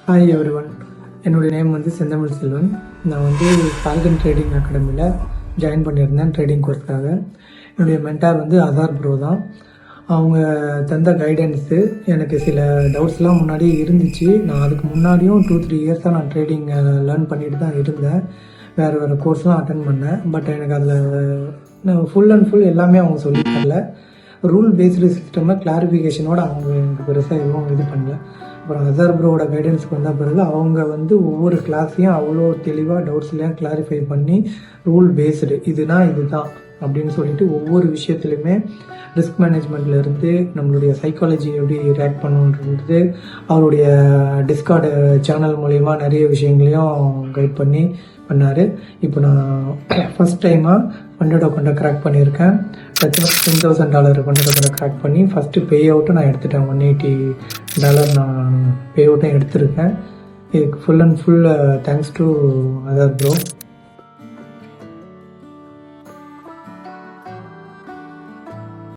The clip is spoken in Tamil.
ஹாய் எவ்ரி ஒன், என்னுடைய நேம் வந்து செந்தமிழ் செல்வன். நான் வந்து ஃபால்கன் ட்ரேடிங் அகாடமியில் ஜாயின் பண்ணியிருந்தேன் ட்ரேடிங் கோர்ஸ்க்காக. என்னுடைய மென்டார் வந்து அசார் ப்ரோ தான். அவங்க தந்த கைடன்ஸு எனக்கு சில டவுட்ஸ்லாம் முன்னாடி இருந்துச்சு. நான் அதுக்கு முன்னாடியும் 2-3 இயர்ஸாக நான் ட்ரேடிங் லேர்ன் பண்ணிட்டு தான் இருந்தேன். வேறு கோர்ஸ்லாம் அட்டன் பண்ணேன். பட் எனக்கு அதில் ஃபுல் அண்ட் ஃபுல் எல்லாமே அவங்க சொல்லி தரல. ரூல் பேஸ்டு சிஸ்டமில் கிளாரிஃபிகேஷனோட அவங்க எனக்கு பெருசாக எதுவும் இது பண்ணல. அப்புறம் அசார் ப்ரோவோட கைடன்ஸ்க்கு வந்த பிறகு அவங்க வந்து ஒவ்வொரு கிளாஸையும் அவ்வளோ தெளிவாக டவுட்ஸ்லாம் கிளாரிஃபை பண்ணி ரூல் பேஸ்டு இதுதான் அப்படின்னு சொல்லிட்டு ஒவ்வொரு விஷயத்துலையுமே ரிஸ்க் மேனேஜ்மெண்ட்லேருந்து நம்மளுடைய சைக்காலஜி எப்படி ரியாக்ட் பண்ணுன்றது அவருடைய டிஸ்கார்டு சேனல் மூலயமா நிறைய விஷயங்களையும் கைட் பண்ணி பண்ணார். இப்போ நான் ஃபஸ்ட் டைமாக $100 அக்கௌண்ட்டை க்ராக் பண்ணியிருக்கேன். $10,000 $100 க்ராக் பண்ணி ஃபஸ்ட்டு பே அவுட்டும் நான் எடுத்துட்டேன். $180 நான் பே அவுட்டும் எடுத்திருக்கேன். இதுக்கு full and full thanks to Azhar bro.